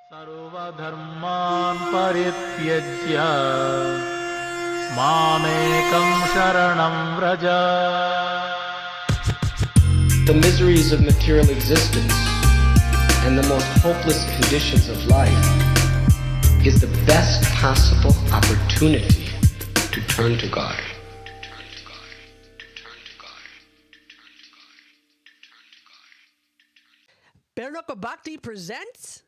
सर्वधर्मान् परित्यज्य मामेकं शरणं Vraj. The miseries of material existence and the most hopeless conditions of life is the best possible opportunity to turn to God. Bare Knuckle Bhakti presents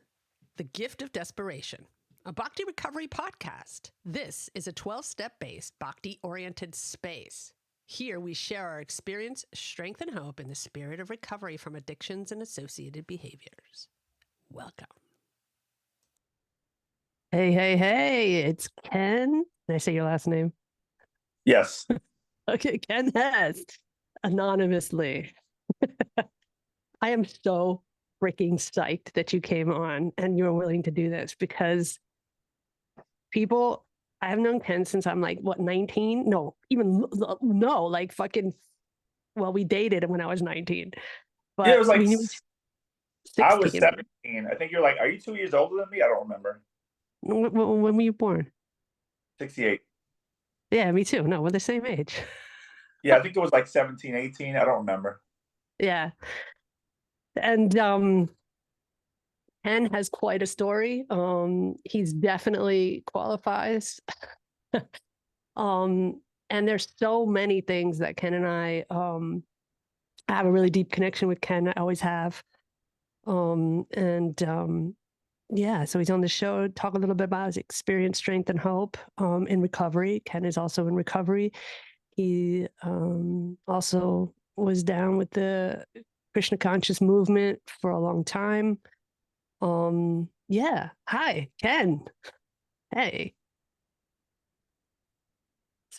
The Gift of Desperation, a Bhakti recovery podcast. This is a 12-step based Bhakti-oriented space. Here we share our experience, strength, and hope in the spirit of recovery from addictions and associated behaviors. Welcome. Hey, it's Ken. Did I say your last name? Yes. Okay, Ken Hess, anonymously. I am so freaking psyched that you came on and you were willing to do this because I've known Ken since I'm like, 19? No, like fucking, well, we dated when I was 19. But Yeah, it was like, you were I was 16. 17. I think you're like, are you 2 years older than me? I don't remember. When were you born? 68. Yeah, me too. No, we're the same age. Yeah, I think it was like 17, 18. I don't remember. Yeah. And Ken has quite a story. He's definitely qualifies. And there's so many things that Ken and I have a really deep connection with Ken. I always have. Yeah, so he's on the show, talk a little bit about his experience, strength, and hope in recovery. Ken is also in recovery. He also was down with the Krishna conscious movement for a long time. Yeah. Hi, Ken. Hey.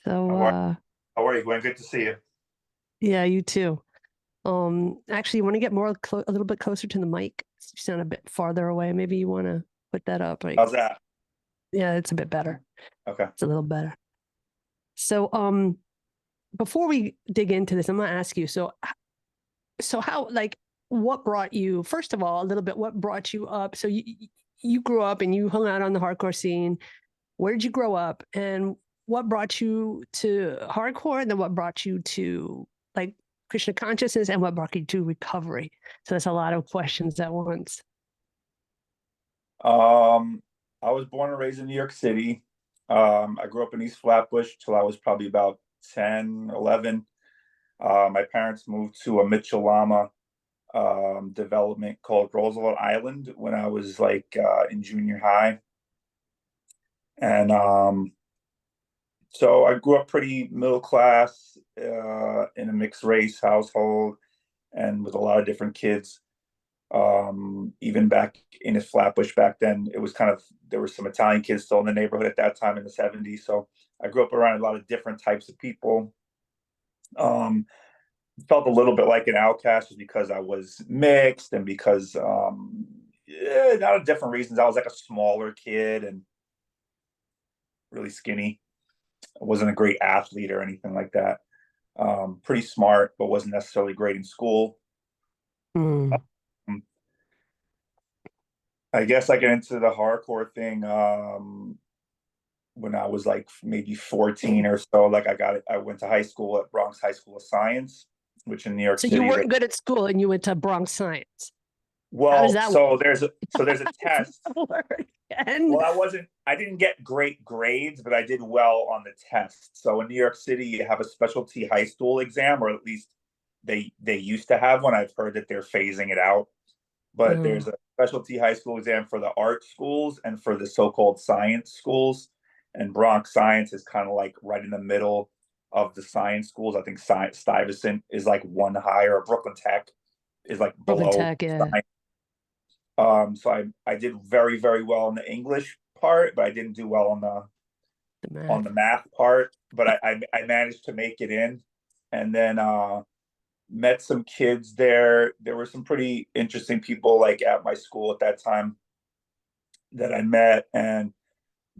So How are you, Gwen? Good to see you. yeah, you too. Actually, you want to get more a little bit closer to the mic? You sound a bit farther away. Maybe you want to put that up. Like, How's that? yeah, it's a bit better. Okay. It's a little better. So, before we dig into this, I'm gonna ask you. So how, like, what brought you? First of all, a little bit. What brought you up? So you grew up and you hung out on the hardcore scene. Where did you grow up, and what brought you to hardcore, and then what brought you to like Krishna consciousness, and what brought you to recovery? So that's a lot of questions at once. I was born and raised in New York City. I grew up in East Flatbush till I was probably about 10, 11. My parents moved to a Mitchell Lama development called Roosevelt Island when I was like in junior high. And so I grew up pretty middle class in a mixed race household and with a lot of different kids. Even back in East Flatbush back then, it was kind of, there were some Italian kids still in the neighborhood at that time in the 70s. So I grew up around a lot of different types of people. Felt a little bit like an outcast just because I was mixed and because a lot of different reasons. I was like a smaller kid and really skinny. I wasn't a great athlete or anything like that. Pretty smart, but wasn't necessarily great in school. I guess I get into the hardcore thing when I was like maybe 14 or so. Like I went to high school at Bronx High School of Science, which in New York City. So you weren't good at school and you went to Bronx Science. Well, so there's a test. And Well, I didn't get great grades, but I did well on the test. So in New York City, you have a specialty high school exam, or at least they used to have one. I've heard that they're phasing it out. But there's a specialty high school exam for the art schools and for the so-called science schools. And Bronx Science is kind of like right in the middle of the science schools. I think Stuyvesant is like one higher. Brooklyn Tech is like below. Brooklyn Tech, yeah. So I did very, very well in the English part, but I didn't do well on the math part. But I managed to make it in, and then met some kids there. There were some pretty interesting people like at my school at that time that I met, and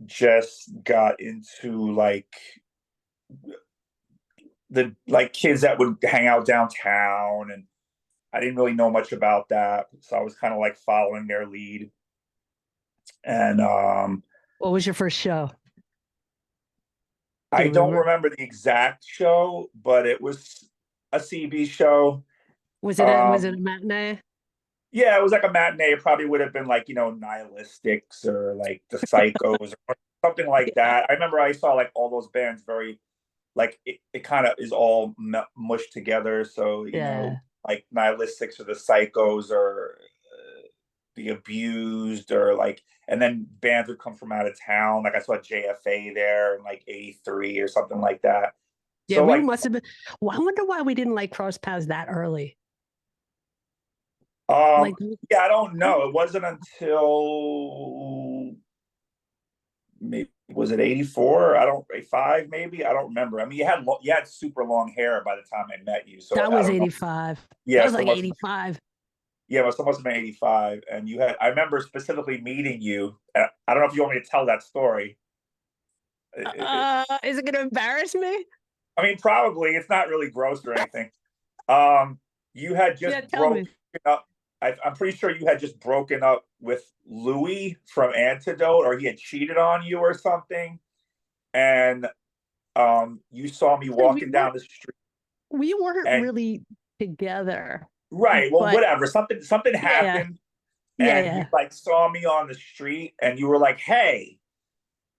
just got into like the kids that would hang out downtown, and I didn't really know much about that, so I was kind of like following their lead. And What was your first show? Do I you don't remember? remember the exact show, but it was a CB show. Was it a Um, matinee? yeah, it was like a matinee. It probably would have been like, Nihilistics or like the Psychos or something like Yeah. that. I remember I saw like all those bands very like it kind of is all mushed together. So, Yeah. like Nihilistics or the Psychos or the Abused or like, and then bands would come from out of town. Like I saw JFA there in like '83 or something like that. Yeah, So we like, must have been. Well, I wonder why we didn't like cross paths that early. um, Like, yeah, I don't know. It wasn't until maybe was it '84? I don't '85 maybe. I don't remember. I mean, you had super long hair by the time I met you, so that I was don't know. 85. That Yeah, was so it like must 85. yeah, it must have been '85. And you had I remember specifically meeting you. I don't know if you want me to tell that story. Is it going to embarrass me? I mean, probably it's not really gross or anything. Um, you had Yeah, just tell me. broken up. I'm pretty sure you had just broken up with Louis from Antidote, or he had cheated on you or something. And you saw me So walking down the street, we weren't and really together, right, well, but whatever, something yeah, happened, yeah, and you yeah. like saw me on the street, and you were like, "Hey,"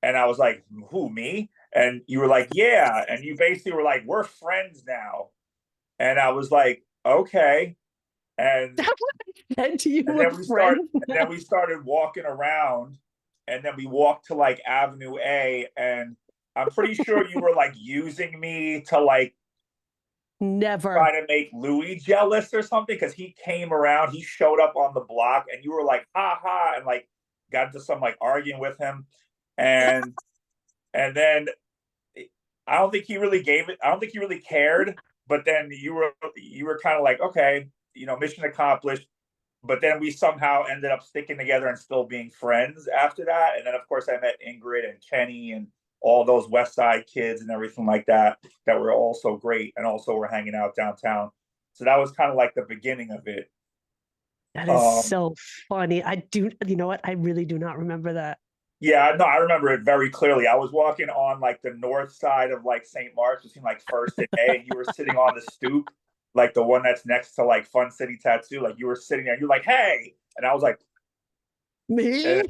and I was like, "Who, me?" And you were like, "Yeah," and you basically were like, "We're friends now," and I was like, "Okay." And That what I said to you, and we're then we start friends and then now. we started walking around, and then we walked to like Avenue A, and I'm pretty sure you were like using me to like Never. try to make Louis jealous or something, because he came around, he showed up on the block, and you were like, ha ha, and like got into some like arguing with him. And then I don't think he really gave it, I don't think he really cared, but then you were kind of like, okay, mission accomplished. But then we somehow ended up sticking together and still being friends after that. And then of course I met Ingrid and Kenny and all those West Side kids and everything like that were also great, and also were hanging out downtown. So that was kind of like the beginning of it. That is Um, so funny. You know what? I really do not remember that. yeah, no, I remember it very clearly. I was walking on like the north side of like St. Mark's between like First and A, and you were sitting on the stoop, like the one that's next to like Fun City Tattoo. Like you were sitting there, you're like, hey, and I was like, Me? and,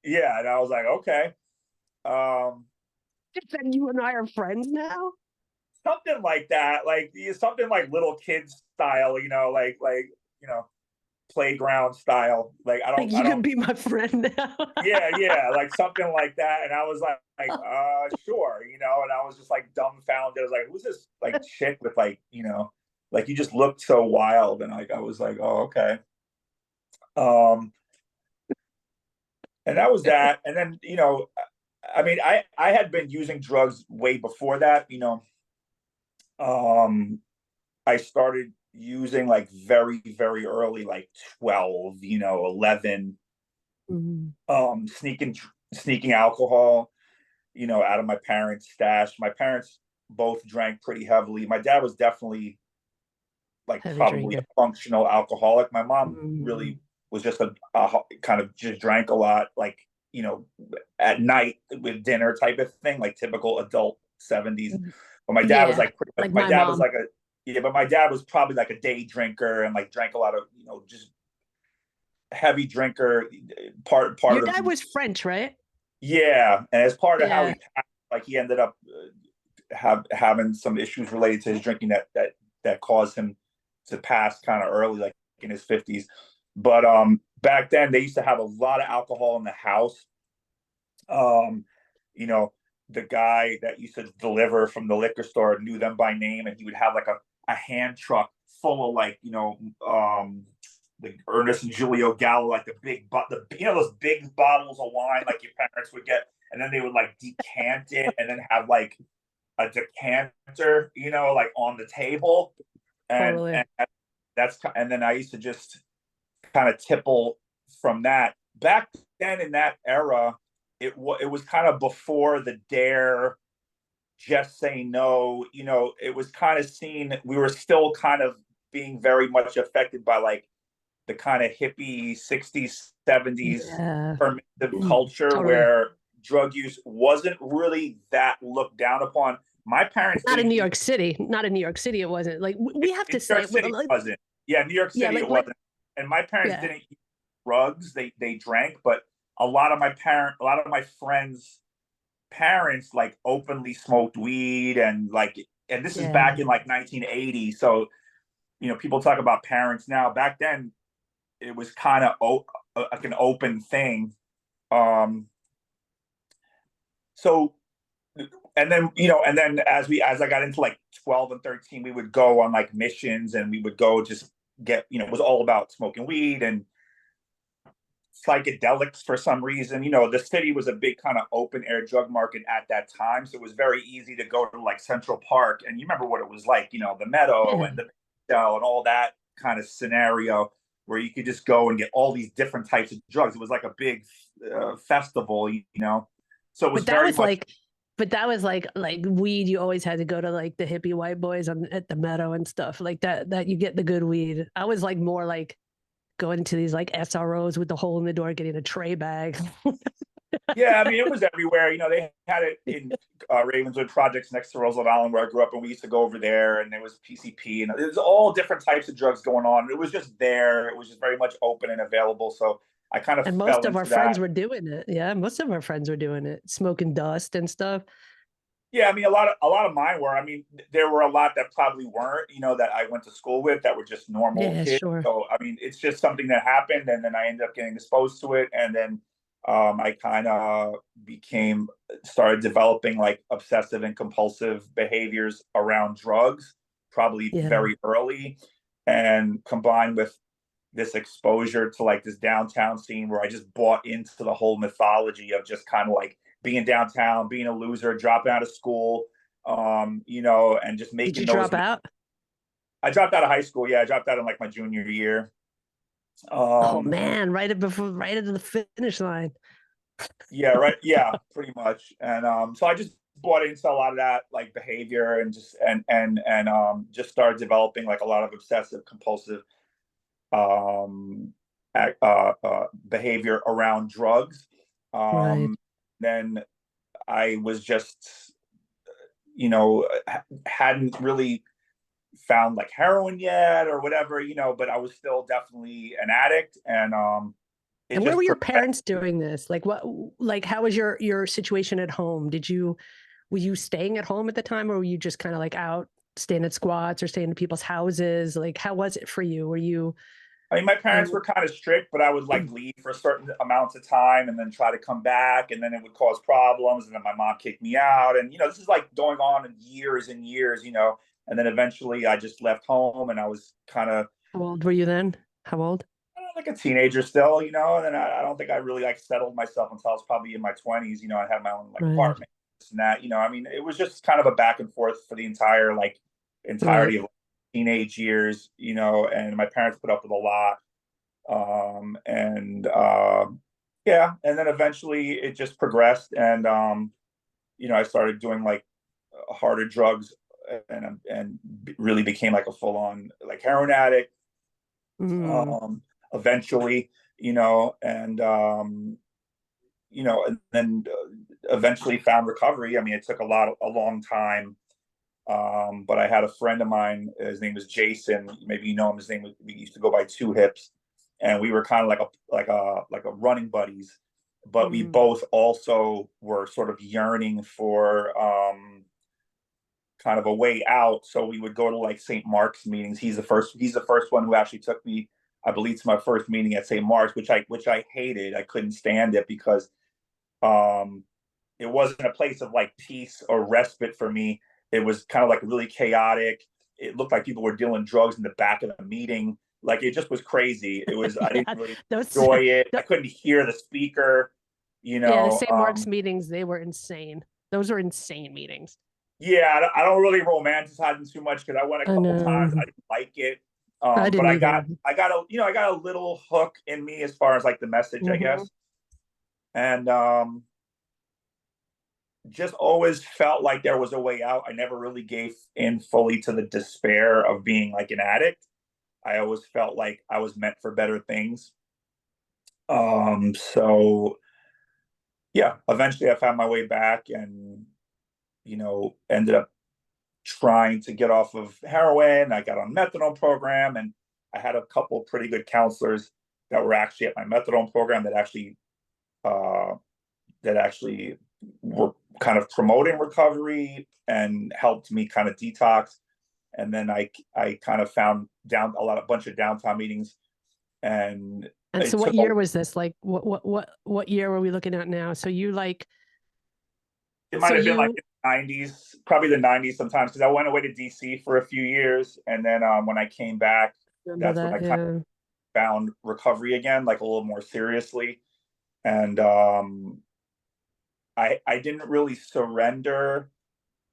yeah, and I was like, okay. Um, Then you and I are friends now? something like that, like something like little kids style, you know, playground style. Like Like I you don't, can be my friend now. yeah, like something like that. And I was like, sure, and I was just like dumbfounded. I was like, who's this like chick with like, like you just looked so wild, and like I was like, oh, okay. Um, and that was that. And then, I mean, I had been using drugs way before that, um I started using like very, very early, like 12, 11, Mhm. sneaking alcohol, out of my parents' stash. My parents both drank pretty heavily. My dad was definitely like Heavy probably a drinker. functional alcoholic. My mom Mm. really was just a kind of just drank a lot, like, at night with dinner type of thing, like typical adult 70s. But my dad was Yeah, like pretty much, like my my dad was mom. like a, yeah, but my dad was probably like a day drinker and like drank a lot of, just heavy drinker. Part Your of, dad was French, right? yeah, and as part of how Yeah. he passed, like he ended up having some issues related to his drinking that caused him to pass kind of early, like in his 50s. But back then they used to have a lot of alcohol in the house. Um, you know, the guy that used to deliver from the liquor store knew them by name, and he would have like a hand truck full of like, the Ernest and Julio Gallo, like the big, but the those big bottles of wine like your parents would get, and then they would like decant it, and then have like a decanter, like on the table, Totally. and and then I used to just kind of tipple from that. Back then in that era, it was kind of before the dare, just say no. It was kind of seen. We were still kind of being very much affected by like the kind of hippie 60s, 70s Yeah. permissive culture Totally. where drug use wasn't really that looked down upon. My parents Not in didn't New use York City. Not in New York City. It wasn't like we have to New York say, City like, wasn't. Yeah, New York yeah, City it wasn't. And my parents yeah, didn't use drugs. They drank, but a lot of my friends' parents like openly smoked weed and like, and this is yeah. back in like 1980. So, people talk about parents now. Back then, it was kind of like an open thing. Um, so and then as I got into like 12 and 13, we would go on like missions and we would go just get, it was all about smoking weed and psychedelics for some reason. The city was a big kind of open air drug market at that time. So it was very easy to go to like Central Park. And you remember what it was like, the Meadow Yeah. and the and all that kind of scenario where you could just go and get all these different types of drugs. It was like a big festival, So it was But that very was much. like, but that was like weed. You always had to go to like the hippie white boys at the Meadow and stuff like that. That you get the good weed. I was like more like going to these like SROs with the hole in the door, getting a tray bag. Yeah, I mean, it was everywhere. They had it in Ravenswood Projects next to Roosevelt Island, where I grew up, and we used to go over there. And there was PCP, and there was all different types of drugs going on. It was just there. It was just very much open and available. So I kind of And fell most of into our that. friends were doing it. Yeah, most of our friends were doing it, smoking dust and stuff. Yeah, I mean, a lot of mine were. I mean, there were a lot that probably weren't. That I went to school with that were just normal Yeah, kids. sure. So I mean, it's just something that happened, and then I ended up getting exposed to it, and then I kind of started developing like obsessive and compulsive behaviors around drugs, probably Yeah. very early, and combined with this exposure to like this downtown scene where I just bought into the whole mythology of just kind of like being downtown, being a loser, dropping out of school, and just making Did you those. drop out? I dropped out of high school. Yeah, I dropped out in like my junior year. Oh man, right at the finish line. Yeah, right. Yeah, pretty much. And so I just bought into a lot of that like behavior and just started developing like a lot of obsessive compulsive um behavior around drugs. Right. Then I was just hadn't really found like heroin yet or whatever, but I was still definitely an addict. And it And where just were your parents doing this? Like what, like how was your situation at home? Were you staying at home at the time, or were you just kind of like out staying at squats or staying at people's houses? Like how was it for you? I mean, my parents were kind of strict, but I would like leave for certain amounts of time and then try to come back, and then it would cause problems, and then my mom kicked me out, and this is like going on in years and years, and then eventually I just left home, and I was kind of How old were you then? How old? like a teenager still, and then I don't think I really like settled myself until I was probably in my 20s. I had my own like Right. apartment, this and that. I mean, it was just kind of a back and forth for the entirety of teenage years, and my parents put up with a lot. Yeah, and then eventually it just progressed, and I started doing like harder drugs, and really became like a full on like heroin addict. Eventually, and then eventually found recovery. I mean, it took a long time. But I had a friend of mine, his name was Jason. Maybe you know him. We used to go by Two Hips, and we were kind of like a running buddies. But we both also were sort of yearning for kind of a way out. So we would go to like St. Mark's meetings. He's the first one who actually took me, I believe, to my first meeting at St. Mark's, which I hated. I couldn't stand it because it wasn't a place of like peace or respite for me. It was kind of like really chaotic. It looked like people were dealing drugs in the back of the meeting. Like it just was crazy. It was I didn't really enjoy it. I couldn't hear the speaker. Yeah, the St. Mark's meetings, they were insane. Those were insane meetings. Yeah, I don't really romanticize them too much because I went a couple times. I didn't like it. I didn't but I got a little hook in me as far as like the message, I guess. And just always felt like there was a way out. I never really gave in fully to the despair of being like an addict. I always felt like I was meant for better things. So yeah, eventually I found my way back and, ended up trying to get off of heroin. I got on methadone program, and I had a couple of pretty good counselors that were actually at my methadone program uh, that actually were kind of promoting recovery and helped me kind of detox. And then I kind of found a bunch of downtown meetings, and And so it what took year was this? Like what year were we looking at now? So you like, it might so have been like you the 90s, probably the 90s sometimes, because I went away to DC for a few years, and then when I came back, remember that's when that? I kind of Yeah. found recovery again, like a little more seriously. And I didn't really surrender.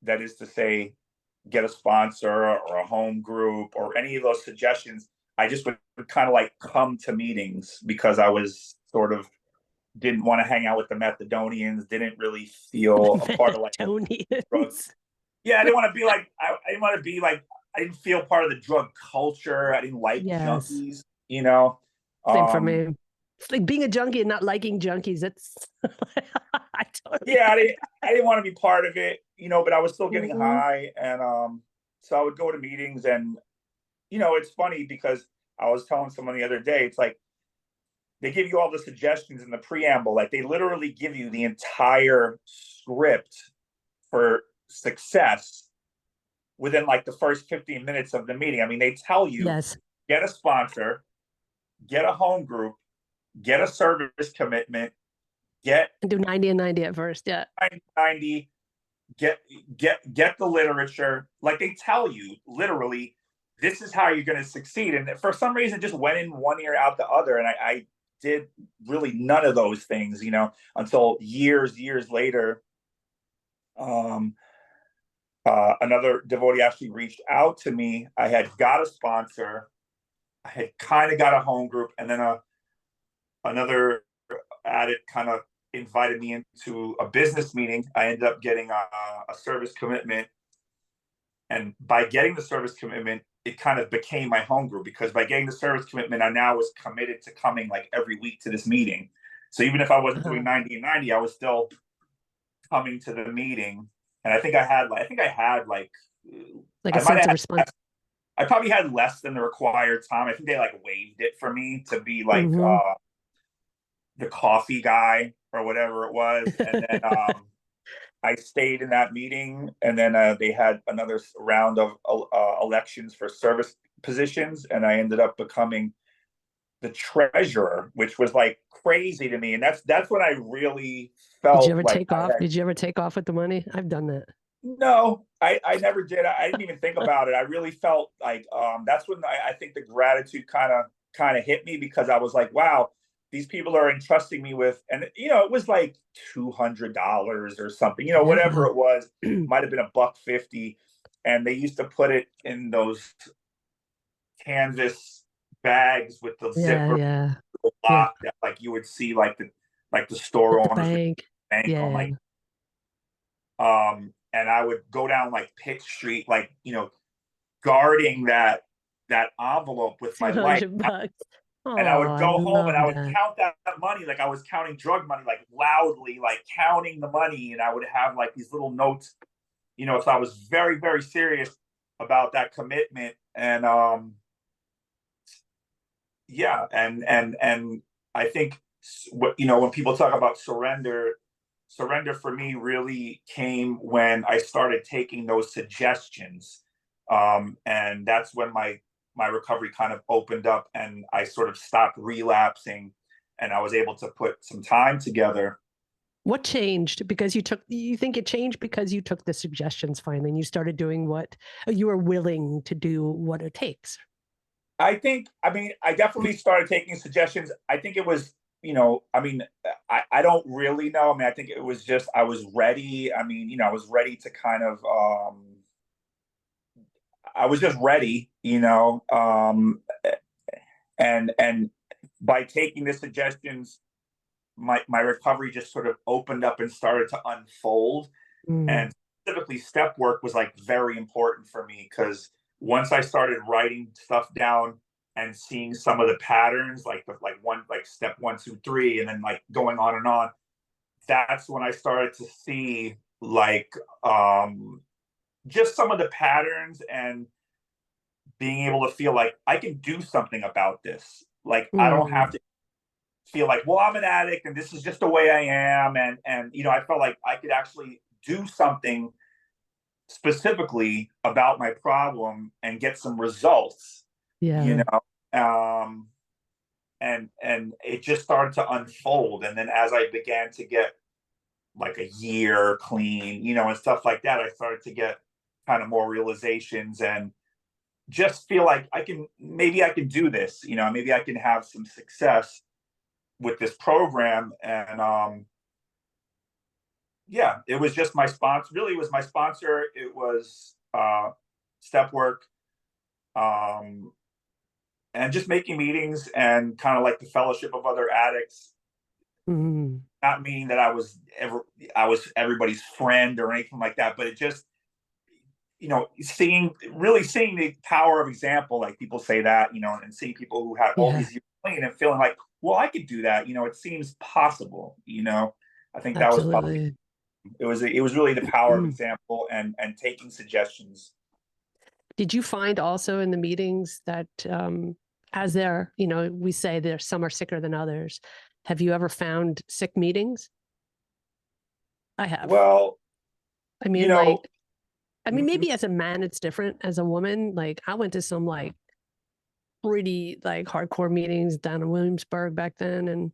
That is to say, get a sponsor or a home group or any of those suggestions. I just would kind of like come to meetings because I was sort of didn't want to hang out with the Methadonians, didn't really feel a part of like drug. Methadonians. Yeah, I didn't want to be like, I didn't want to be like, I didn't feel part of the drug culture. I didn't like Yes. junkies, you know? Same for me. It's like being a junkie and not liking junkies. That's I totally Yeah, I didn't want to be part of it, but I was still getting Mhm. high. And so I would go to meetings, and, it's funny because I was telling someone the other day, it's like they give you all the suggestions in the preamble. Like they literally give you the entire script for success within like the first 15 minutes of the meeting. I mean, they tell you Yes. get a sponsor, get a home group, get a service commitment, get And do 90 and 90 at first. Yeah. 90, get the literature. Like they tell you literally, this is how you're going to succeed. And for some reason, it just went in one ear out the other. And I did really none of those things, until years later. Another devotee actually reached out to me. I had got a sponsor. I had kind of got a home group, and then another addict kind of invited me into a business meeting. I ended up getting a service commitment, and by getting the service commitment, it kind of became my home group, because by getting the service commitment, I now was committed to coming like every week to this meeting. So even if I wasn't doing 90 and 90, I was still coming to the meeting. And I think I had like Like I a might sense of have response. I probably had less than the required time. I think they like waived it for me to be like Mhm. the coffee guy or whatever it was. And then I stayed in that meeting, and then they had another round of elections for service positions, and I ended up becoming the treasurer, which was like crazy to me. And that's when I really Did you felt ever like take off? Did you ever take off with the money? I've done that. no, I never did. I didn't even think about it. I really felt like that's when I think the gratitude kind of hit me, because I was like, wow, these people are entrusting me with, and it was like $200 or something, whatever Yeah. it was, might have been $1.50, and they used to put it in those canvas bags with the Yeah. zipper Yeah. Yeah. lock that like you would see like the store At the owners with bank. the bank on Yeah. like and I would go down like Pitt Street, like, guarding that envelope with my life. $200. Oh, And I would I go home and I love would that. count that money like I was counting drug money, like loudly, like counting the money. And I would have like these little notes, so I was very, very serious about that commitment. And yeah, and I think what when people talk about surrender for me really came when I started taking those suggestions. And that's when my recovery kind of opened up, and I sort of stopped relapsing, and I was able to put some time together. What changed? Because you think it changed because you took the suggestions finally and you started doing what you were willing to do what it takes. I definitely started taking suggestions. I think it was, I don't really know. I mean, I think it was just, I was ready. I mean, I was ready to kind of, I was just ready, and by taking the suggestions, my recovery just sort of opened up and started to unfold. Mm. And specifically, step work was like very important for me, because once I started writing stuff down, and seeing some of the patterns, like step 1, 2, 3, and then like going on and on. That's when I started to see like just some of the patterns and being able to feel like I can do something about this. Like I don't have to feel like, well, I'm an addict and this is just the way I am. And you know, I felt like I could actually do something specifically about my problem and get some results. Yeah. You know, and it just started to unfold. And then as I began to get like a year clean, you know, and stuff like that, I started to get kind of more realizations and just feel like maybe I can do this, you know, maybe I can have some success with this program. And yeah, it was just my sponsor. Really, it was my sponsor. It was Step Work, and just making meetings and kind of like the fellowship of other addicts. Not meaning that I was everybody's friend or anything like that, but it just, you know, seeing the power of example, like people say that, you know, and seeing people who had all these years clean and feeling like, well, I could do that. You know, it seems possible. You know, I think that was probably it was really the power of example and taking suggestions. Did you find also in the meetings that as there, you know, we say there's some are sicker than others. Have you ever found sick meetings? I have. Well, I mean, you know, like, I mean, maybe as a man, it's different. As a woman, like I went to some like pretty like hardcore meetings down in Williamsburg back then. And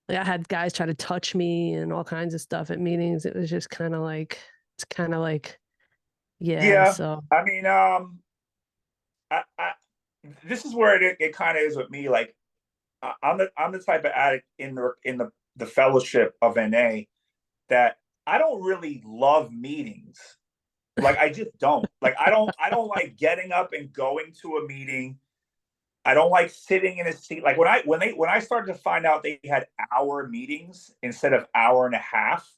like, I had guys try to touch me and all kinds of stuff at meetings. It was just kind of like, it's kind of like, yeah. So, I mean, this is where it kind of is with me. Like, I'm the type of addict in the fellowship of NA that I don't really love meetings. Like I just don't. Like I don't like getting up and going to a meeting. I don't like sitting in a seat. Like when I started to find out they had hour meetings instead of hour and a half,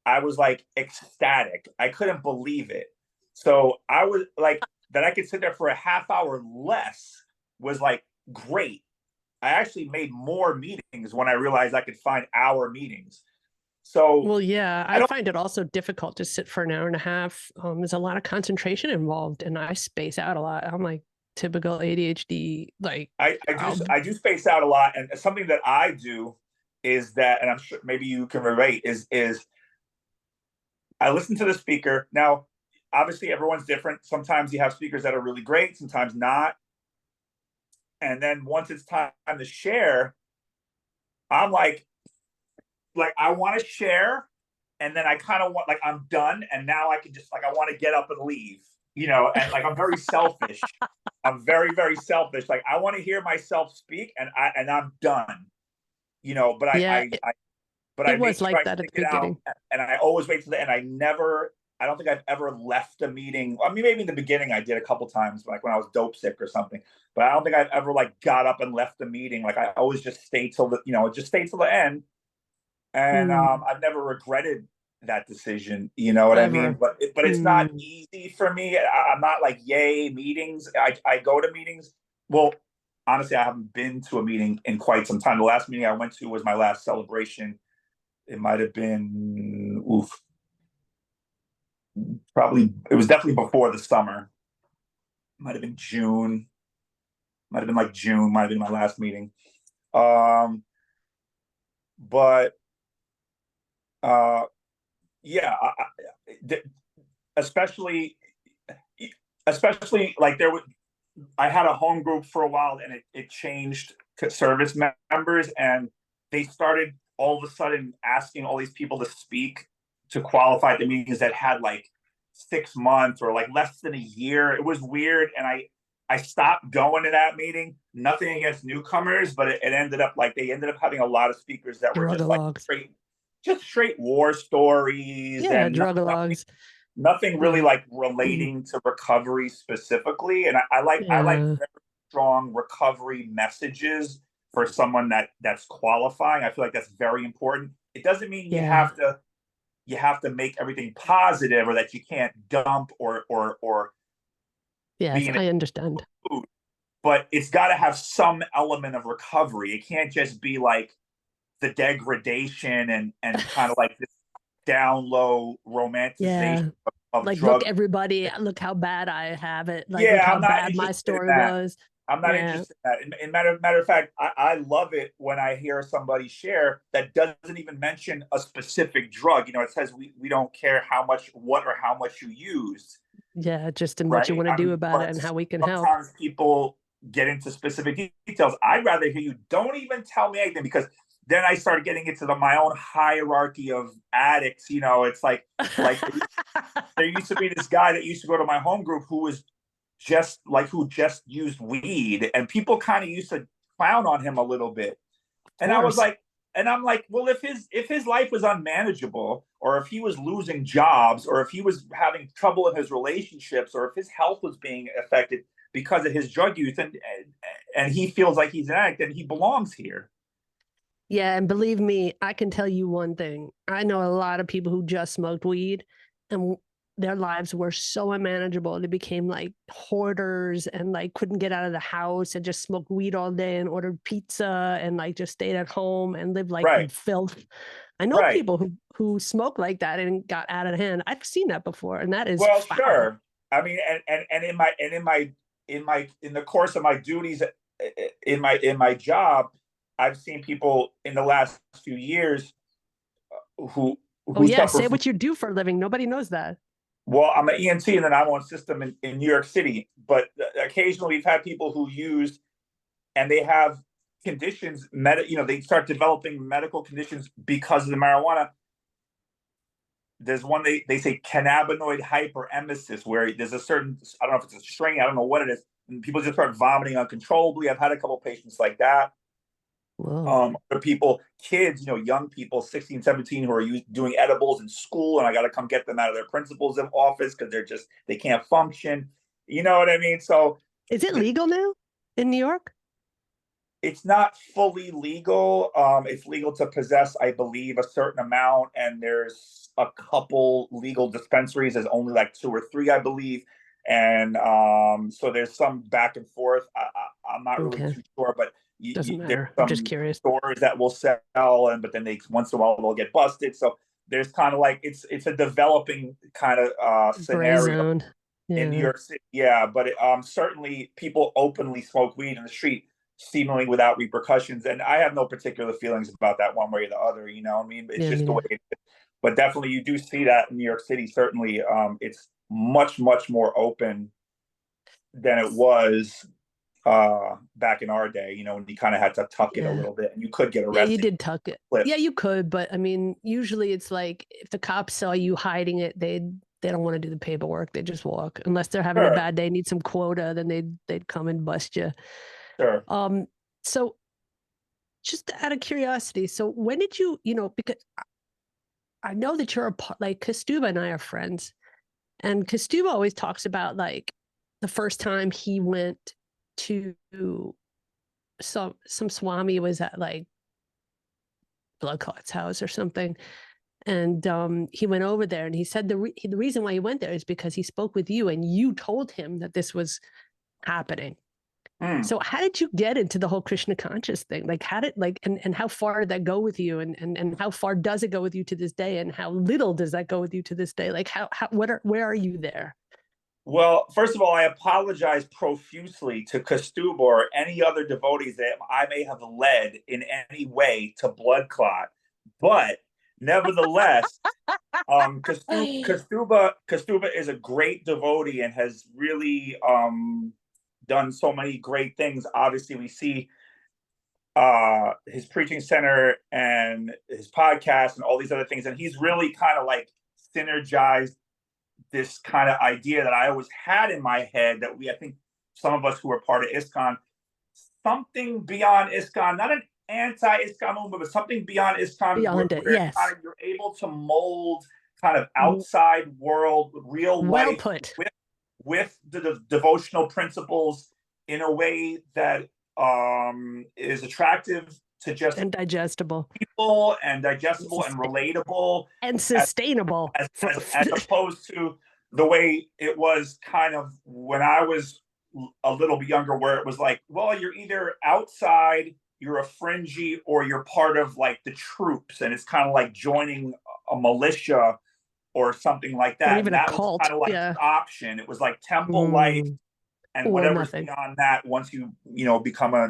I was like ecstatic. I couldn't believe it. So I was like that I could sit there for a half hour less was like great. I actually made more meetings when I realized I could find hour meetings. So, well, yeah, I find it also difficult to sit for an hour and a half. There's a lot of concentration involved, and I space out a lot. I'm like typical ADHD. Like I do space out a lot, and something that I do is that, and I'm sure maybe you can relate, is I listen to the speaker. Now, obviously, everyone's different. Sometimes you have speakers that are really great, sometimes not. And then once it's time to share, I'm like I want to share, and then I kind of want like I'm done, and now I can just like I want to get up and leave, you know, and like I'm very selfish. I'm very, very selfish. Like I want to hear myself speak, and I'm done, you know. But I was like that at the beginning, and I always wait to the end. I don't think I've ever left a meeting. I mean, maybe in the beginning I did a couple times, like when I was dope sick or something. But I don't think I've ever like got up and left the meeting. Like I always just stayed till the end. And I've never regretted that decision. You know what I mean? But it's not easy for me. I'm not like yay meetings. I go to meetings. Well, honestly, I haven't been to a meeting in quite some time. The last meeting I went to was my last celebration. It might have been probably it was definitely before the summer. Might have been June. Might have been like June. Might have been my last meeting. But yeah, especially like I had a home group for a while, and it changed service members, and they started all of a sudden asking all these people to speak to qualify at the meetings that had like 6 months or like less than a year. It was weird, and I stopped going to that meeting. Nothing against newcomers, but it ended up like they ended up having a lot of speakers that were just like straight war stories and drug-a-logs. Nothing really like relating to recovery specifically. And I like very strong recovery messages for someone that's qualifying. I feel like that's very important. It doesn't mean you have to make everything positive or that you can't dump or yes, I understand. Food. but it's got to have some element of recovery. It can't just be like the degradation and kind of like this down low romanticization of Like, drug. look, everybody, look how bad I have it. Like, look Yeah, how I'm not bad my interested in story that. was. I'm not Yeah. interested in that. And matter of fact, I love it when I hear somebody share that doesn't even mention a specific drug. You know, it says we don't care how much you use, Yeah, just in what you right? want to I do mean, about it but and how we can help. sometimes people get into specific details. I'd rather hear you don't even tell me anything, because then I start getting into my own hierarchy of addicts. You know, it's like there used to be this guy that used to go to my home group who was who just used weed, and people kind of used to clown on him a little bit. And I was like, and I'm like, well, if his life was unmanageable, or if he was losing jobs, or if he was having trouble in his relationships, or if his health was being affected because of his drug use, and he feels like he's an addict, then he belongs here. Yeah, and believe me, I can tell you one thing. I know a lot of people who just smoked weed and their lives were so unmanageable. They became like hoarders and like couldn't get out of the house and just smoked weed all day and ordered pizza and like just stayed at home and lived like in Right. filth. I know Right. people who smoke like that and got out of hand. I've seen that before, and that is Well, foul. sure. I mean, and in the course of my duties in my job, I've seen people in the last few years who Oh yeah, suffer say from, what you do for a living. Nobody knows that. well, I'm an ENT in the 911 system in New York City, but occasionally we've had people who use, and they have conditions, they start developing medical conditions because of the marijuana. There's one they say cannabinoid hyperemesis, where there's a certain, I don't know if it's a strain, I don't know what it is, and people just start vomiting uncontrollably. I've had a couple of patients like that. Other people, kids, young people, 16, 17, who are doing edibles in school, and I got to come get them out of their principal's office because they can't function. You know what I mean? So is it legal now in New York? It's not fully legal. It's legal to possess, I believe, a certain amount, and there's a couple legal dispensaries. There's only like 2 or 3, I believe, and so there's some back and forth. I'm not really too sure, but doesn't there's matter. some I'm just curious. stores that will sell, but then once in a while they'll get busted. So there's kind of like it's a developing kind of scenario in New York City. Yeah, but certainly people openly smoke weed in the street, seemingly without repercussions, and I have no particular feelings about that one way or the other. You know what I mean? It's just the way it is. But definitely you do see that in New York City. Certainly, it's much more open than it was back in our day, when you kind of had to tuck it a little bit, and you could get arrested. Yeah, you did tuck it. Yeah, you could, but I mean, usually it's like if the cops saw you hiding it, they don't want to do the paperwork. They just walk, unless they're having a bad day, need some quota, then they'd come and bust you. Sure. So just out of curiosity, so when did you, because I know that you're like Kostuba and I are friends, and Kostuba always talks about like the first time he went to some Swami was at like Bloodclot's house or something. And he went over there, and he said the reason why he went there is because he spoke with you and you told him that this was happening. So how did you get into the whole Krishna conscious thing? Like how did and how far did that go with you, and how far does it go with you to this day, and how little does that go with you to this day? Like where are you there? Well, first of all, I apologize profusely to Kostuba or any other devotees that I may have led in any way to blood clot, but nevertheless, Kostuba is a great devotee and has really done so many great things. Obviously, we see his preaching center and his podcast and all these other things, and he's really kind of like synergized this kind of idea that I always had in my head, that I think some of us who are part of ISKCON, something beyond ISKCON, not an anti-ISKCON movement, but something beyond ISKCON, beyond it, yes. Kind of, you're able to mold kind of outside world, real life, put. with the devotional principles in a way that is attractive to just and digestible people, and digestible and relatable and sustainable, as opposed to the way it was kind of when I was a little bit younger, where it was like, well, you're either outside, you're a fringy, or you're part of like the troops, and it's kind of like joining a militia or something like Or that. And even a that was cult. kind of like Yeah. the option. It was like temple life, Mm, and or whatever's nothing. beyond that, once you know become a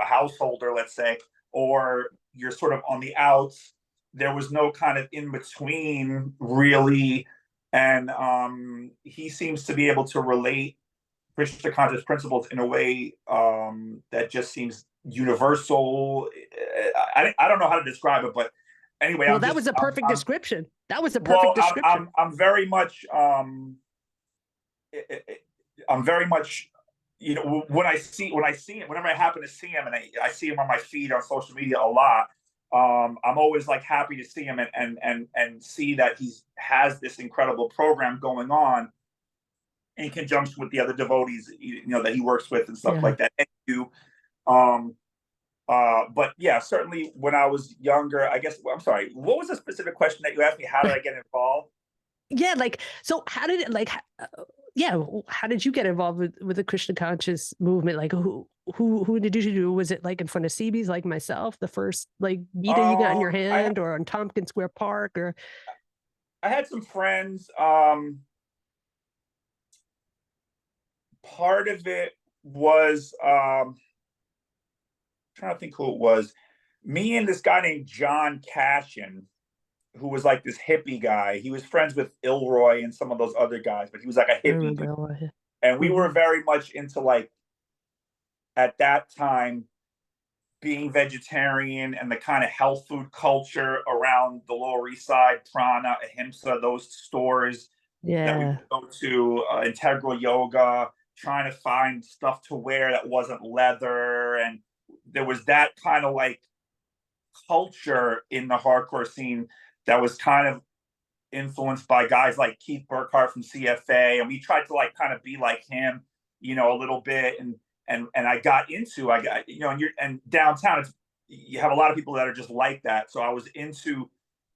householder, let's say, or you're sort of on the outs. There was no kind of in between really, and he seems to be able to relate Krishna conscious principles in a way that just seems universal. I don't know how to describe it, but anyway, Well, that was a perfect I'm description. That was a well, perfect description. I'm very much I'm very much, you know, when I see him, whenever I happen to see him, and I see him on my feed on social media a lot. I'm always like happy to see him and see that he has this incredible program going on in conjunction with the other devotees, you know, that he works with and stuff Yeah. like that. And you, but yeah, certainly when I was younger, I guess, I'm sorry, what was the specific question that you asked me? How did I get involved? Yeah, like, so how did it, like, yeah, how did you get involved with the Krishna conscious movement? Like, who did you do? Was it like in front of CBs, like myself, the first like Gita you got in your I hand, or on Tompkins Square Park, or? I had some friends. Part of it was trying to think who it was. Me and this guy named John Cashin, who was like this hippie guy. He was friends with Ilroy and some of those other guys, but he was like a I hippie dude. remember. And we were Mhm. very much into like at that time being vegetarian and the kind of health food culture around the Lower East Side, Prana, Ahimsa, those stores that we Yeah. would go to, Integral Yoga, trying to find stuff to wear that wasn't leather. And there was that kind of like culture in the hardcore scene that was kind of influenced by guys like Keith Burkhart from CFA, and we tried to like kind of be like him, you know, a little bit. And I got you know, and downtown you have a lot of people that are just like that. So I was into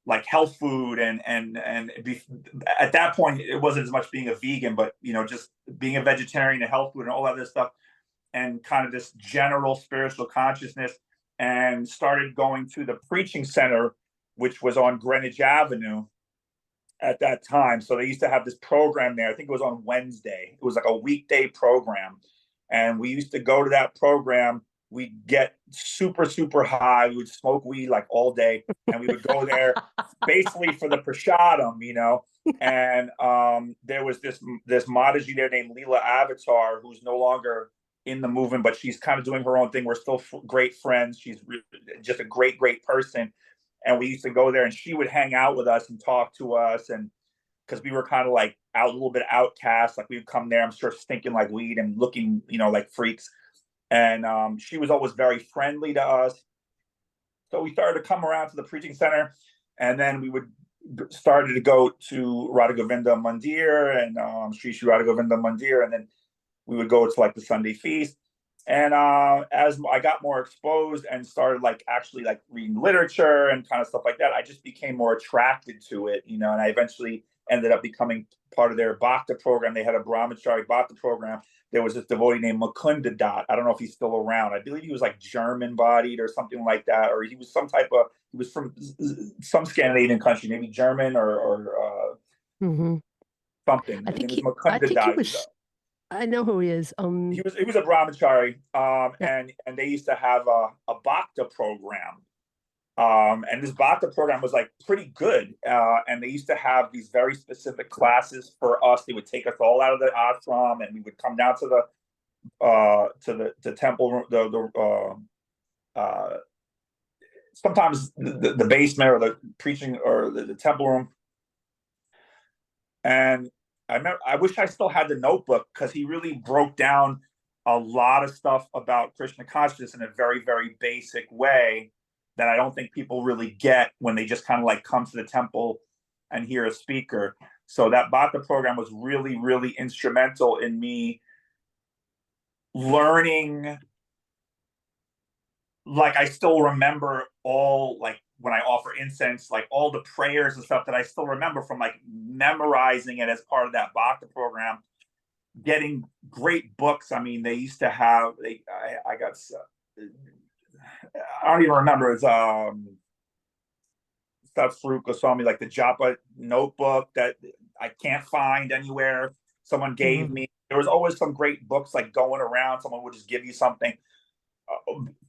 like health food at that point it wasn't as much being a vegan, but you know, just being a vegetarian and health food and all that other stuff, and kind of this general spiritual consciousness, and started going to the preaching center, which was on Greenwich Avenue at that time. So they used to have this program there. I think it was on Wednesday. It was like a weekday program. And we used to go to that program. We'd get super, super high. We would smoke weed like all day. And we would go there basically for the prasadam, you know. And there was this Mataji there named Leela Avatar, who's no longer in the movement, but she's kind of doing her own thing. We're still great friends. She's just a great, great person. And we used to go there, and she would hang out with us and talk to us, and because we were kind of like out a little bit outcast, like we would come there, I'm sure, stinking like weed and looking, you know, like freaks. And she was always very friendly to us. So we started to come around to the preaching center, and then we would started to go to Radha Govinda Mandir and Sri Radha Govinda Mandir, and then we would go to like the Sunday feast. And as I got more exposed and started like actually like reading literature and kind of stuff like that, I just became more attracted to it, you know. And I eventually ended up becoming part of their Bhakta program. They had a Brahmachari Bhakta program. There was this devotee named Mukunda Dutt. I don't know if he's still around. I believe he was like German bodied or something like that, or he was he was from some Scandinavian country, maybe German or Hmm. something. I His name think was I Mukunda think he Dutt. was. I know who he is. He was a brahmachari, Yeah. and they used to have a bhakta program, and this bhakta program was like pretty good, and they used to have these very specific classes for us. They would take us all out of the ashram, and we would come down to the temple, sometimes the basement or the preaching or the temple room. And I wish I still had the notebook, because he really broke down a lot of stuff about Krishna consciousness in a very, very basic way that I don't think people really get when they just kind of like come to the temple and hear a speaker. So that Bhakta program was really, really instrumental in me learning. Like, I still remember all, like, when I offer incense, like all the prayers and stuff that I still remember from like memorizing it as part of that Bhakta program. getting great books. I mean, they used to have, I got, I don't even remember. It's, stuff Farouk Goswami, like the Japa notebook that I can't find anywhere. Someone gave Mhm. me. There was always some great books like going around. Someone would just give you something.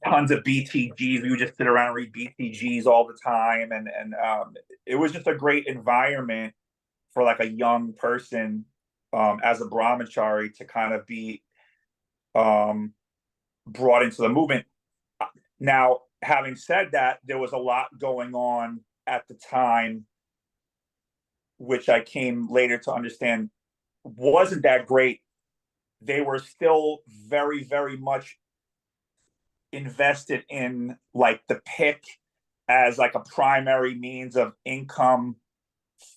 Tons of BTGs. We would just sit around and read BTGs all the time, and it was just a great environment for like a young person as a brahmachari to kind of be brought into the movement. Now, having said that, there was a lot going on at the time, which I came later to understand wasn't that great. They were still very, very much invested in like the pick as like a primary means of income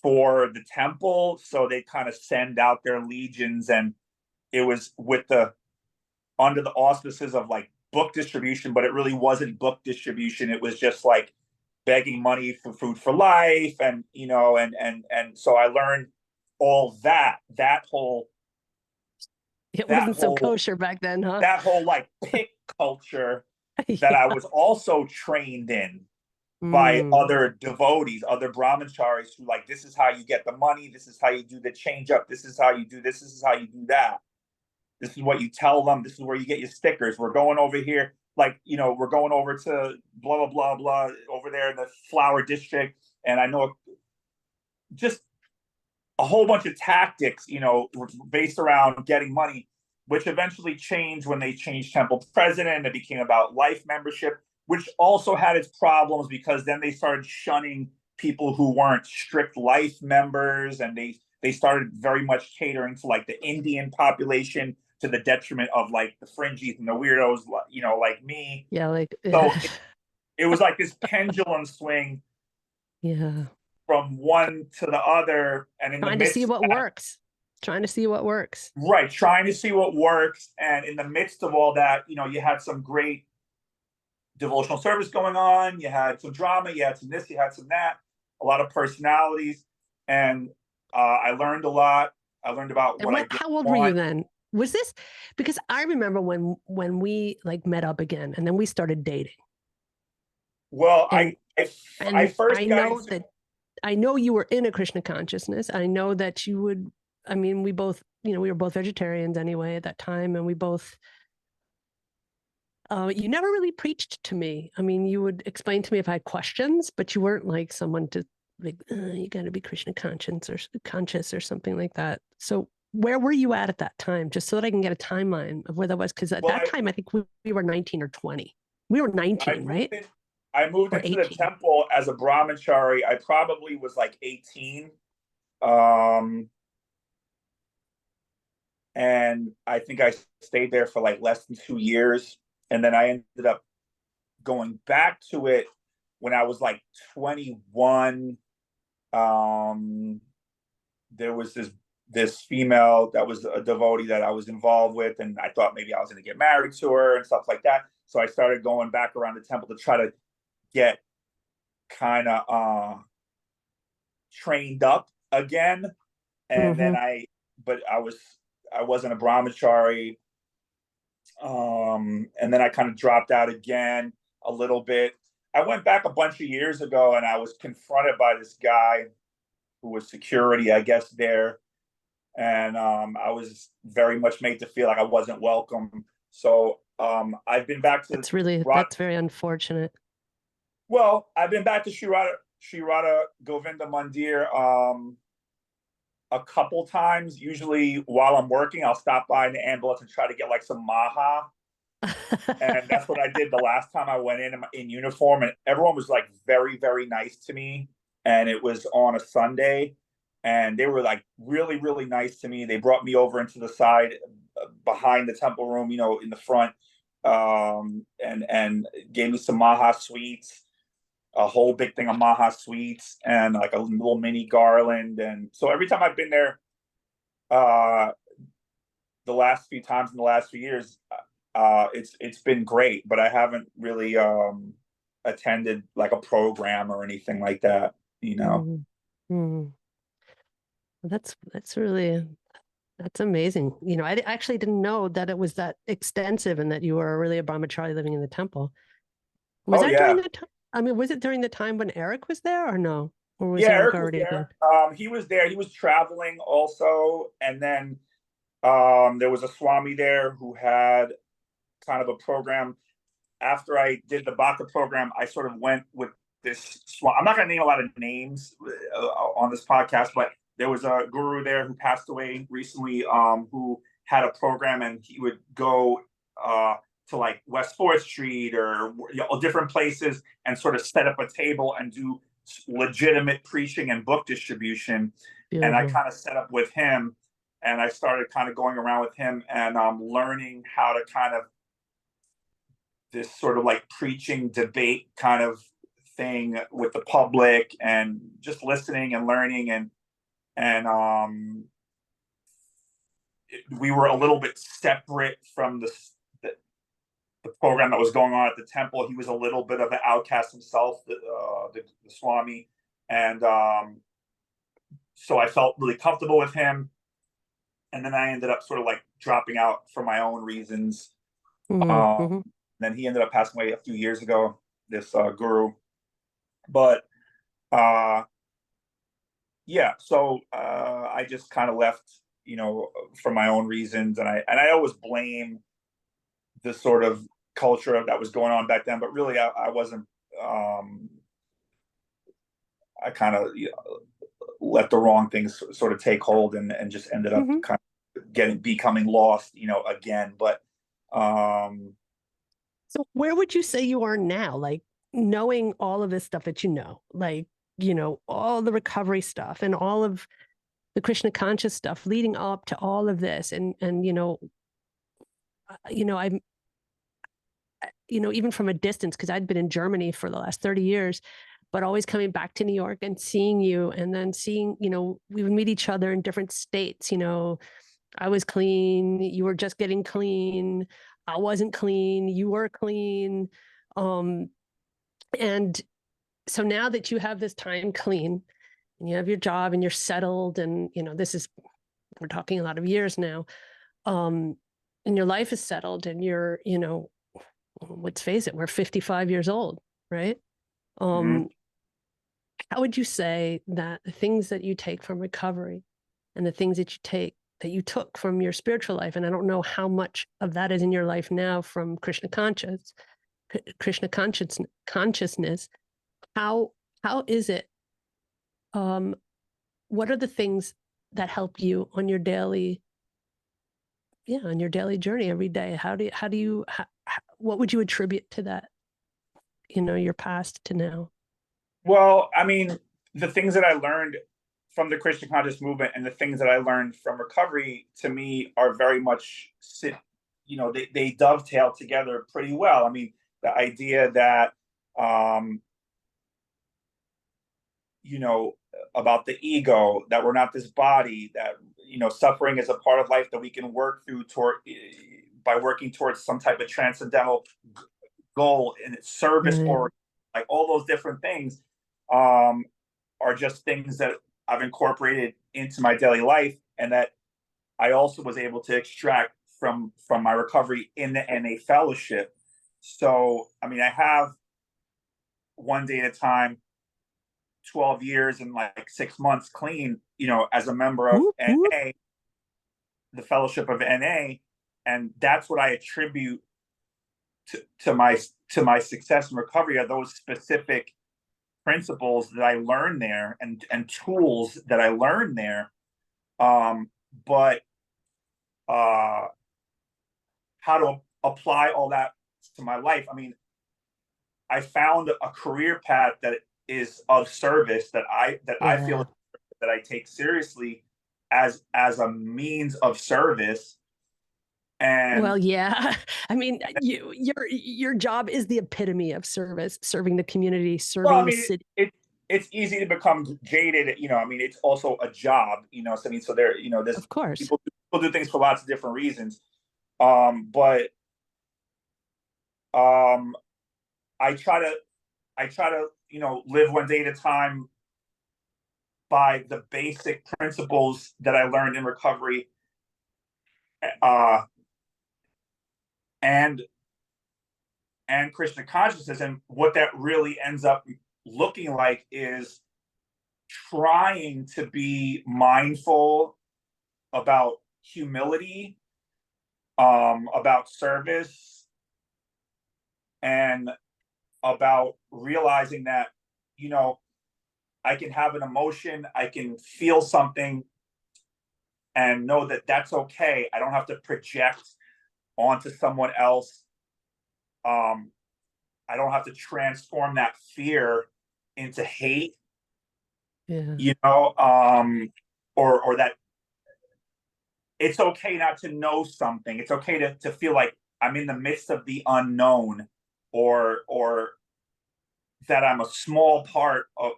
for the temple. So they kind of send out their legions, and it was with the under the auspices of like book distribution, but it really wasn't book distribution. It was just like begging money for Food for Life, and you know, and so I learned all that whole It that wasn't so whole kosher back then, huh? that whole like pick culture that Yeah. I was also trained in by Mm. other devotees, other brahmacharis who like, this is how you get the money, this is how you do the change up, this is how you do this is how you do that. This is what you tell them, this is where you get your stickers. We're going over here, like, you know, we're going over to blah blah blah blah over there in the flower district. And I know just a whole bunch of tactics, you know, based around getting money, which eventually changed when they changed temple president. It became about life membership, which also had its problems because then they started shunning people who weren't strict life members, and they started very much catering to like the Indian population to the detriment of like the fringies and the weirdos, you know, like me. Yeah, like So it was like this pendulum swing yeah. from one to the other, and in the Trying to see midst what of that, works. Trying to see what works. right, trying to see what works. And in the midst of all that, you know, you had some great devotional service going on, you had some drama, you had some this, you had some that, a lot of personalities. And I learned a lot. I learned about And what I what, didn't how old were you want. then? Was this because I remember when we like met up again and then we started dating. Well, And I and first I got know into, that I know you were in a Krishna consciousness. I know that you would, I mean, we both, you know, we were both vegetarians anyway at that time, and we both you never really preached to me. I mean, you would explain to me if I had questions, but you weren't like someone to like, you got to be Krishna conscious or something like that. So where were you at that time? Just so that I can get a timeline of where that was. Because at well, that time, I think we were 19 or 20. We were 19, right? I moved Or into the 18. temple as a brahmachari. I probably was like 18. Um, and I think I stayed there for like less than 2 years. And then I ended up going back to it when I was like 21. There was this female that was a devotee that I was involved with, and I thought maybe I was going to get married to her and stuff like that. So I started going back around the temple to try to get kind of trained up again. And then but I wasn't a brahmachari. And then I kind of dropped out again a little bit. I went back a bunch of years ago, and I was confronted by this guy who was security, I guess, there. And I was very much made to feel like I wasn't welcome. So I've been back to That's very unfortunate. Well, I've been back to Sri Radha Govinda Mandir a couple times. Usually while I'm working, I'll stop by in the ambulance and try to get like some maha. And that's what I did the last time I went in uniform, and everyone was like very, very nice to me. And it was on a Sunday, and they were like really, really nice to me. They brought me over into the side behind the temple room, you know, in the front, and gave me some maha sweets, a whole big thing of maha sweets, and like a little mini garland. And so every time I've been there, the last few times in the last few years, it's been great. But I haven't really attended like a program or anything like that, you know. Mm-hmm. That's really That's amazing. You know, actually didn't know that it was that extensive and that you were really a brahmachari living in the temple. Was Oh that during yeah. the time? I mean, was it during the time when Eric was there or no? Or was Yeah, Eric Eric was already gone? there. He was there. He was traveling also, and then there was a Swami there who had kind of a program. After I did the Bhakti program, I sort of went with this. I'm not going to name a lot of names on this podcast, but there was a guru there who passed away recently, who had a program, and he would go to like West 4th Street or different places and sort of set up a table and do legitimate preaching and book distribution. And I Beautiful. kind of set up with him, and I started kind of going around with him and learning how to kind of this sort of like preaching debate kind of thing with the public, and just listening and learning, and we were a little bit separate from the program that was going on at the temple. He was a little bit of an outcast himself, the Swami, and so I felt really comfortable with him. And then I ended up sort of like dropping out for my own reasons. Mm-hmm. Then he ended up passing away a few years ago, this guru. But yeah, so I just kind of left, for my own reasons, and I always blame the sort of culture that was going on back then, but really I wasn't. I kind of let the wrong things sort of take hold, and just ended up Mm-hmm. kind of becoming lost, again. But So where would you say you are now? Like knowing all of this stuff that like, all the recovery stuff and all of the Krishna conscious stuff leading up to all of this. And I'm, even from a distance, because I'd been in Germany for the last 30 years, but always coming back to New York and seeing you, and then seeing, we would meet each other in different states. I was clean, you were just getting clean. I wasn't clean, you were clean. And so now that you have this time clean and you have your job and you're settled, and, we're talking a lot of years now, and your life is settled, and you're, let's face it, we're 55 years old, right? mhm. How would you say that the things that you take from recovery and the things that you took from your spiritual life, and I don't know how much of that is in your life now from Krishna consciousness, how is it, what are the things that help you on your daily journey every day? What would you attribute to that, your past to now? Well, I mean, the things that I learned from the Christian conscious movement and the things that I learned from recovery, to me, are very much they dovetail together pretty well. I mean, the idea that about the ego, that we're not this body, that suffering is a part of life that we can work through by working towards some type of transcendental goal in its service, or like all those different things are just things that I've incorporated into my daily life, and that I also was able to extract from my recovery in the NA fellowship. So, I mean, I have one day at a time, 12 years and like 6 months clean, as a member of NA, the fellowship of NA, and that's what I attribute to my success and recovery, are those specific principles that I learned there, and tools that I learned there. But how to apply all that to my life? I mean, I found a career path that is of service, that I feel that I take seriously as a means of service. And well, yeah, I mean, your job is the epitome of service, serving the community, serving the city. It's easy to become jaded, I mean, it's also a job, so I mean, so there, there's, of course, people do things for lots of different reasons. But I try to live one day at a time by the basic principles that I learned in recovery, uh, and Krishna consciousness. And what that really ends up looking like is trying to be mindful about humility, about service, and about realizing that, you know, I can have an emotion, I can feel something, and know that that's okay. I don't have to project onto someone else. I don't have to transform that fear into hate, Yeah. you know, or that it's okay not to know something. It's okay to feel like I'm in the midst of the unknown, or that I'm a small part of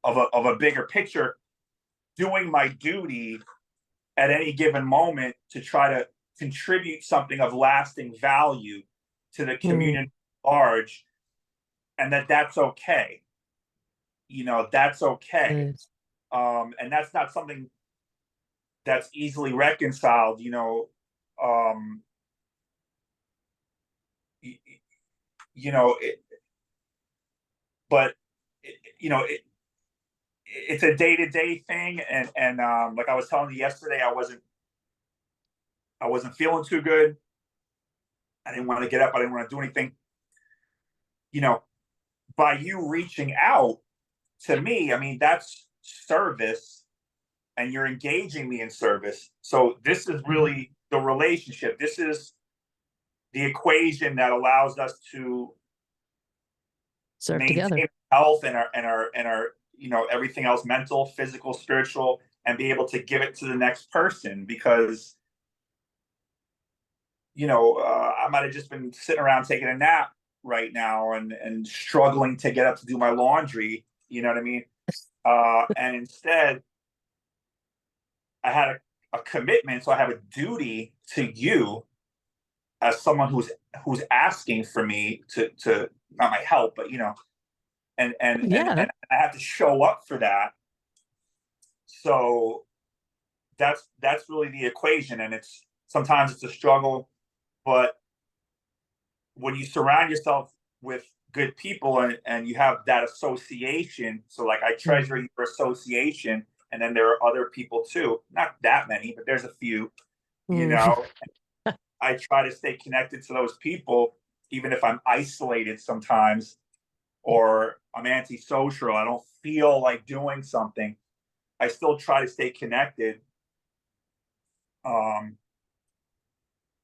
a bigger picture, doing my duty at any given moment to try to contribute something of lasting value to the community at large, and that's okay. You know, that's okay. Nice. And that's not something that's easily reconciled, you know. Um, y- you know, but you know, it's a day-to-day thing, and like I was telling you yesterday, I wasn't feeling too good. I didn't want to get up. I didn't want to do anything. You know, by you reaching out to me, I mean, that's service, and you're engaging me in service. So this is really the relationship. This is the equation that allows us to Serve maintain together. health and our you know, everything else, mental, physical, spiritual, and be able to give it to the next person. Because, you know, I might have just been sitting around taking a nap right now, and struggling to get up to do my laundry, you know what I mean? And instead I had a commitment, so I have a duty to you as someone who's asking for me to not my help, but, you know, Yeah. and I have to show up for that. So that's really the equation, and it's sometimes it's a struggle, but when you surround yourself with good people, and you have that association, so like I treasure your association, and then there are other people too, not that many, but there's a few, you know. I try to stay connected to those people, even if I'm isolated sometimes, or I'm antisocial, I don't feel like doing something, I still try to stay connected. Um,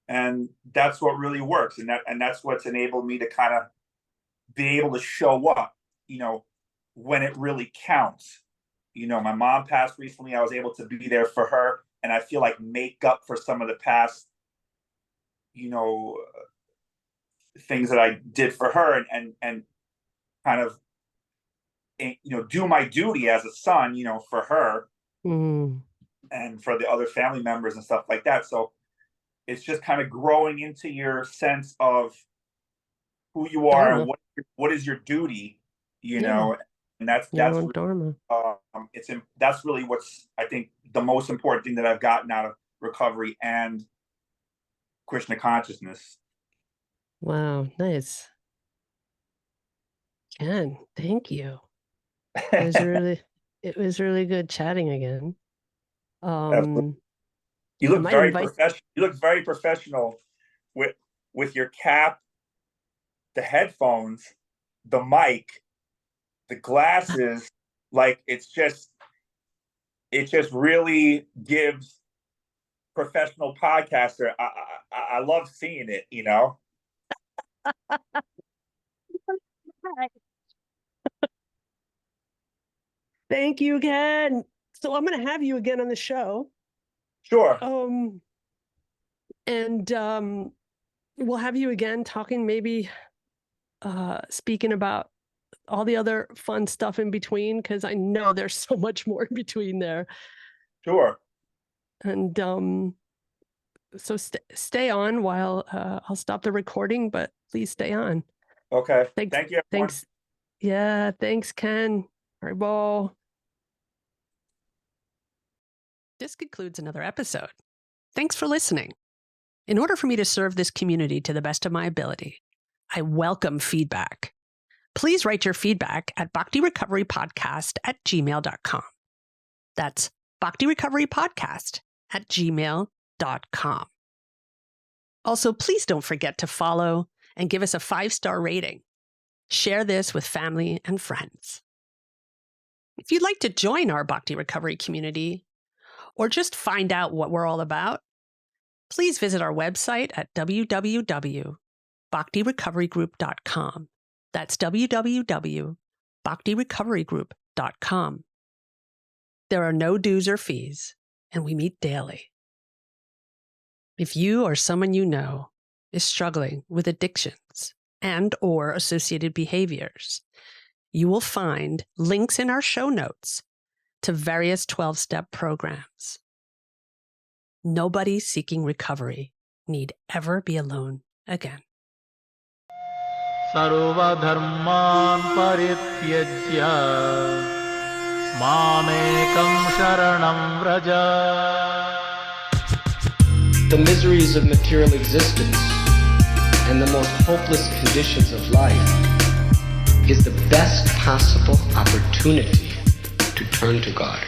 and that's what really works, and that's what's enabled me to kind of be able to show up, you know, when it really counts. You know, my mom passed recently. I was able to be there for her, and I feel like make up for some of the past, you know, things that I did for her, and kind of, you know, do my duty as a son, you know, for her and for the other family members and stuff like that. So it's just kind of growing into your sense of who you are, and Dharma. what is your duty, you Yeah. know. And Your own dharma. that's really what's, I think, the most important thing that I've gotten out of recovery and Krishna consciousness. Wow. Nice. Ken, thank you. It was really good chatting again. You I look might very invite professional. You look very professional with your cap, the headphones, the mic, the glasses. Like it just really gives professional podcaster. I love seeing it, you know. thank you again. So I'm gonna have you again on the show. Sure. And we'll have you again talking, maybe speaking about all the other fun stuff in between, because I know there's so much more in between there. Sure. And so stay on while I'll stop the recording, but please stay on. Okay. Thanks. Thank you, everyone. Thanks. Yeah, thanks, Ken. Haribo. This concludes another episode. Thanks for listening. In order for me to serve this community to the best of my ability, I welcome feedback. Please write your feedback at bhaktirecoverypodcast@gmail.com. That's bhaktirecoverypodcast@gmail.com. Also, please don't forget to follow and give us a 5-star rating. Share this with family and friends. If you'd like to join our Bhakti Recovery community or just find out what we're all about, please visit our website at www.bhaktirecoverygroup.com. That's www.bhaktirecoverygroup.com. There are no dues or fees, and we meet daily. If you or someone you know is struggling with addictions and/or associated behaviors, you will find links in our show notes to various 12-step programs. Nobody seeking recovery need ever be alone again. सर्वधर्मान् परित्यज्य मामेकं शरणं Vraj. The miseries of material existence and the most hopeless conditions of life is the best possible opportunity to turn to God.